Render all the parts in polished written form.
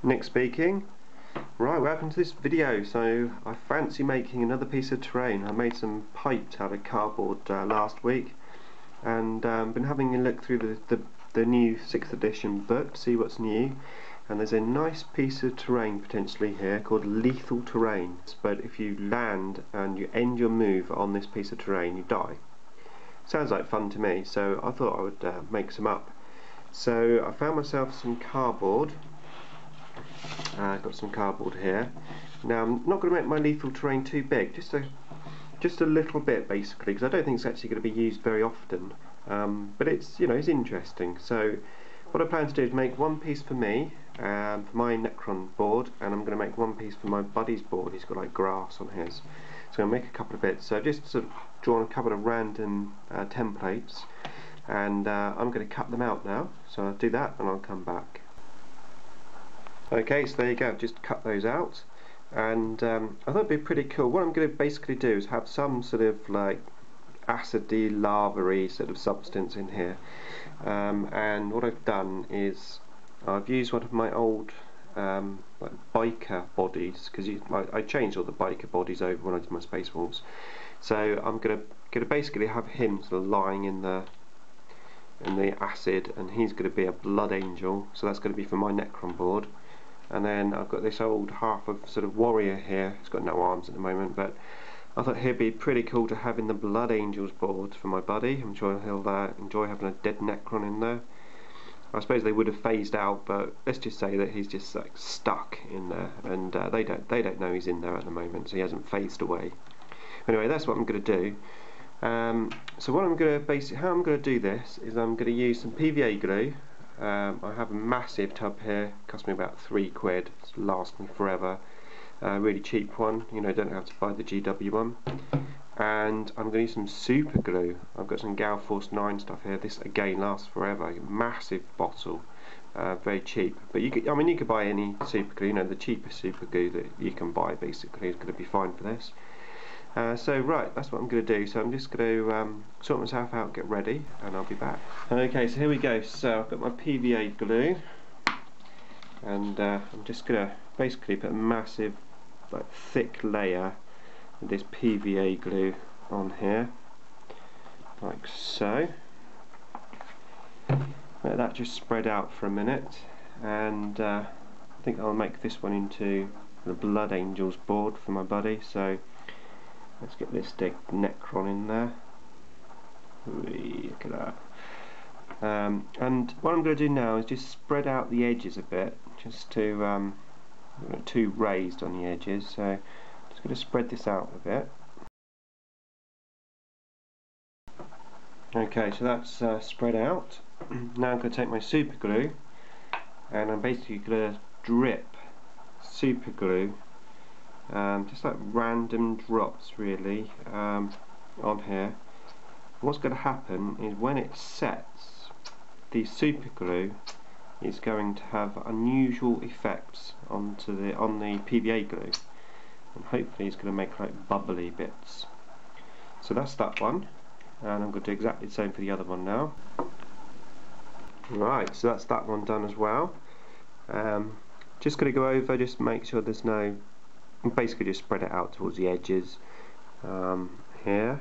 Nick speaking. Right, welcome to this video. So I fancy making another piece of terrain. I made some pipes out of cardboard last week, and been having a look through the new 6th edition book to see what's new, and there's a nice piece of terrain potentially here called lethal terrain. But if you land and you end your move on this piece of terrain, you die. Sounds like fun to me, so I thought I would make some up. So I found myself some cardboard. I've got some cardboard here. Now I'm not going to make my lethal terrain too big, just a little bit basically, because I don't think it's actually going to be used very often. But it's, you know, it's interesting. So what I plan to do is make one piece for me, for my Necron board, and I'm going to make one piece for my buddy's board. He's got like grass on his. So I'm going to make a couple of bits. So I've just sort of drawn a couple of random templates, and I'm going to cut them out now. So I'll do that and I'll come back. Okay, so there you go, I've just cut those out, and I thought it'd be pretty cool. What I'm going to basically do is have some sort of like acidy, lava-y sort of substance in here, and what I've done is I've used one of my old like biker bodies, because I changed all the biker bodies over when I did my Space Wolves. So I'm going to basically have him sort of lying in the acid, and he's going to be a blood angel, so that's going to be for my Necron board. And then I've got this old half of sort of warrior here. He's got no arms at the moment, but I thought he'd be pretty cool to have in the Blood Angels board for my buddy. I'm sure he'll enjoy having a dead Necron in there. I suppose they would have phased out, but let's just say that he's just like stuck in there, and they don't know he's in there at the moment, so he hasn't phased away. Anyway, that's what I'm going to do. So what I'm going to how I'm going to do this is I'm going to use some PVA glue. I have a massive tub here, cost me about £3, it's last me forever, really cheap one, you know, don't have to buy the GW one. And I'm going to use some super glue. I've got some Gal Force 9 stuff here. This again lasts forever, a massive bottle, very cheap. But you could, I mean, you could buy any super glue, you know, the cheapest super glue that you can buy basically is going to be fine for this. So right, that's what I'm going to do. So I'm just going to sort myself out, get ready, and I'll be back. Okay, so here we go. So I've got my PVA glue, and I'm just going to basically put a massive, like, thick layer of this PVA glue on here, like so. Let that just spread out for a minute, and I think I'll make this one into the Blood Angels board for my buddy. So let's get this big Necron in there. Look at that. And what I'm going to do now is just spread out the edges a bit, just to too raised on the edges. So I'm just going to spread this out a bit. Okay, so that's spread out. Now I'm going to take my super glue, and I'm basically going to drip super glue, just like random drops really, on here. What's going to happen is when it sets, the super glue is going to have unusual effects on the PVA glue, and hopefully it's going to make like bubbly bits. So that's that one, and I'm going to do exactly the same for the other one now. Right, so that's that one done as well. Just going to go over, just make sure there's no, basically just spread it out towards the edges here.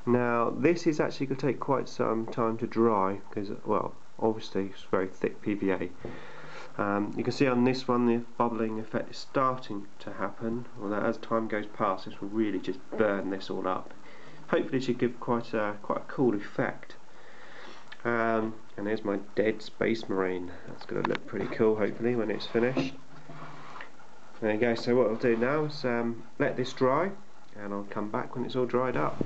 Now this is actually going to take quite some time to dry, because, well, obviously it's very thick PVA. You can see on this one the bubbling effect is starting to happen, although as time goes past this will really just burn this all up. Hopefully it should give quite a cool effect. And there's my dead Space Marine. That's going to look pretty cool hopefully when it's finished. There you go. So what I'll do now is let this dry, and I'll come back when it's all dried up.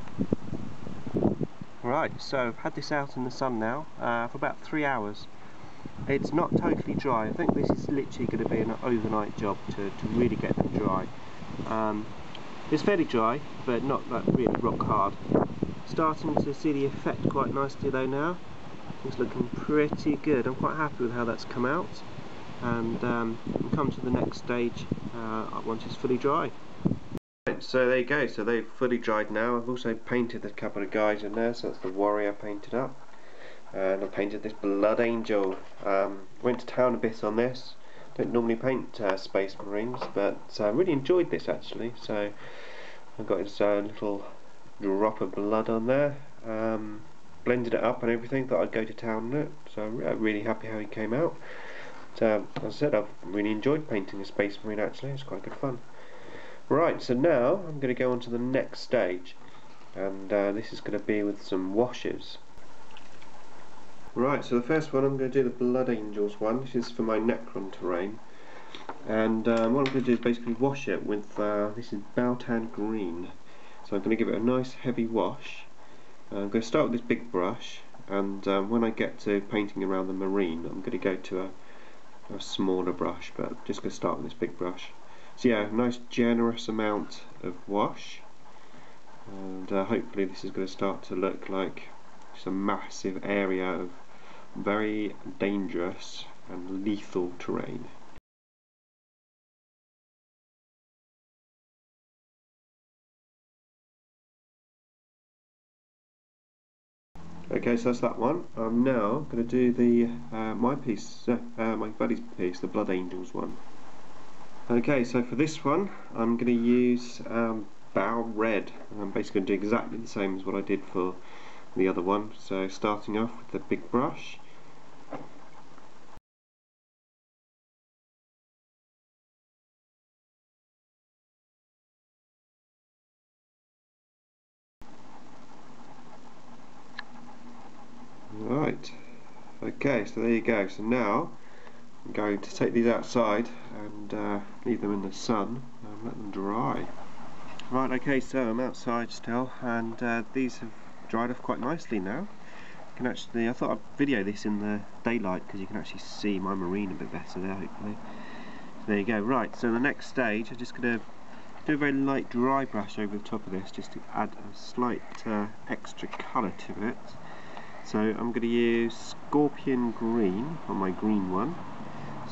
Right, so I've had this out in the sun now for about 3 hours. It's not totally dry. I think this is literally going to be an overnight job to really get them dry. It's fairly dry, but not like really rock hard. Starting to see the effect quite nicely though now. It's looking pretty good. I'm quite happy with how that's come out, and we'll come to the next stage once it's fully dry. Right, so there you go, so they've fully dried now. I've also painted a couple of guys in there, so that's the warrior painted up. and I painted this Blood Angel. Went to town a bit on this. Don't normally paint Space Marines, but I really enjoyed this actually. So I've got his little drop of blood on there. Blended it up and everything. Thought I'd go to town on it. So I'm really happy how he came out. So as I said, I've really enjoyed painting a Space Marine actually. It's quite good fun. Right, so now I'm going to go on to the next stage, and this is going to be with some washes. Right, so the first one I'm going to do the Blood Angels one. This is for my Necron terrain, and what I'm going to do is basically wash it with this is Bautan Green. So I'm going to give it a nice heavy wash. I'm going to start with this big brush, and when I get to painting around the marine, I'm going to go to a smaller brush, but I'm just going to start with this big brush. So yeah, nice generous amount of wash, and hopefully this is going to start to look like just a massive area of very dangerous and lethal terrain. Okay, so that's that one. I'm now going to do the my buddy's piece, the Blood Angels one. Okay, so for this one, I'm going to use Bow Red. I'm basically going to do exactly the same as what I did for the other one. So starting off with the big brush. Right, okay, so there you go. So now I'm going to take these outside and leave them in the sun and let them dry. Right, okay, so I'm outside still, and these have dried off quite nicely now. You can actually, I thought I'd video this in the daylight because you can actually see my marine a bit better there, hopefully. So there you go. Right, so the next stage, I'm just going to do a very light dry brush over the top of this just to add a slight extra colour to it. So I'm going to use Scorpion Green on my green one.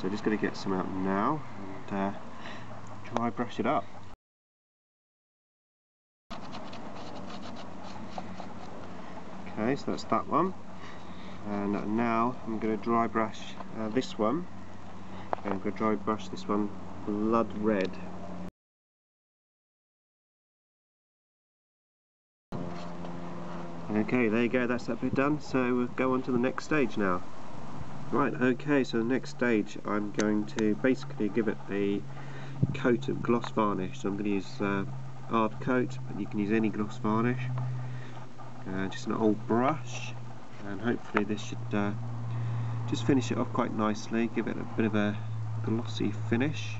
So just going to get some out now and dry brush it up. Okay, so that's that one, and now I'm going to dry brush this one, and I'm going to dry brush this one Blood Red. Okay, there you go, that's that bit done, so we'll go on to the next stage now. Right, okay, so the next stage I'm going to basically give it a coat of gloss varnish. So I'm going to use hard coat, but you can use any gloss varnish. Just an old brush, and hopefully this should just finish it off quite nicely, give it a bit of a glossy finish.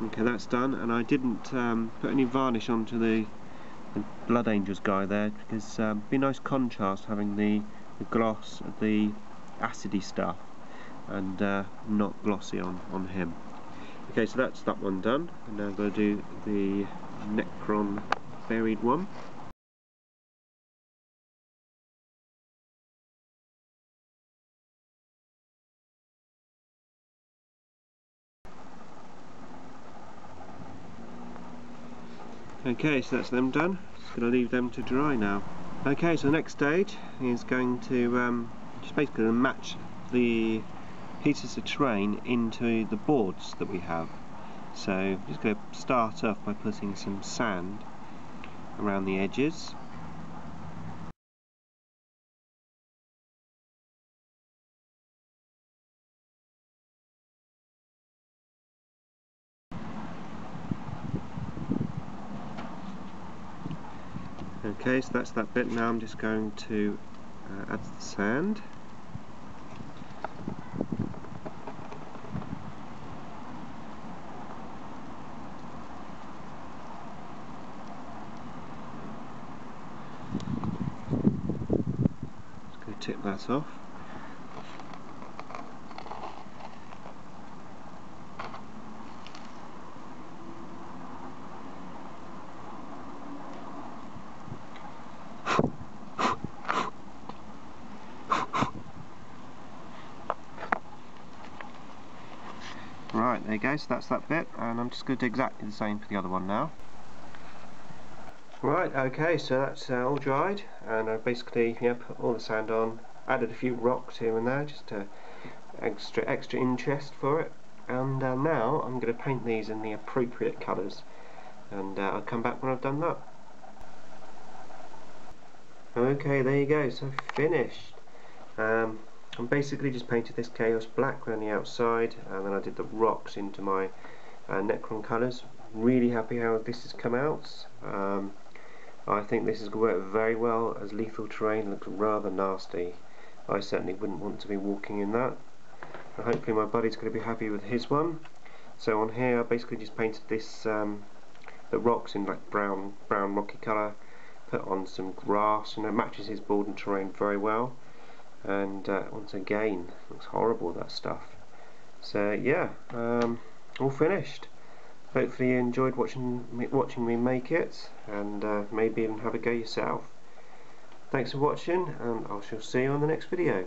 Okay, that's done, and I didn't put any varnish onto the Blood Angels guy there because it'd be a nice contrast having the gloss of the acidy stuff and not glossy on him. Okay, so that's that one done, and now I'm going to do the Necron buried one. Okay, so that's them done. Just going to leave them to dry now. Okay, so the next stage is going to just basically match the pieces of terrain into the boards that we have. So I'm just going to start off by putting some sand around the edges. Okay, so that's that bit. Now I'm just going to add the sand. Just going to tip that off. Right, there you go, so that's that bit, and I'm just going to do exactly the same for the other one now. Right, okay, so that's all dried, and I basically put all the sand on, added a few rocks here and there just to extra interest for it, and now I'm going to paint these in the appropriate colours, and I'll come back when I've done that. Okay, there you go, so finished. I basically just painted this chaos black around the outside, and then I did the rocks into my Necron colours. Really happy how this has come out. I think this has worked very well as lethal terrain. Looks rather nasty. I certainly wouldn't want to be walking in that. And hopefully my buddy's going to be happy with his one. So on here I basically just painted this the rocks in like brown rocky colour, put on some grass, and it matches his border terrain very well. And once again, looks horrible, that stuff. So yeah, all finished. Hopefully you enjoyed watching me make it, and maybe even have a go yourself. Thanks for watching, and I shall see you on the next video.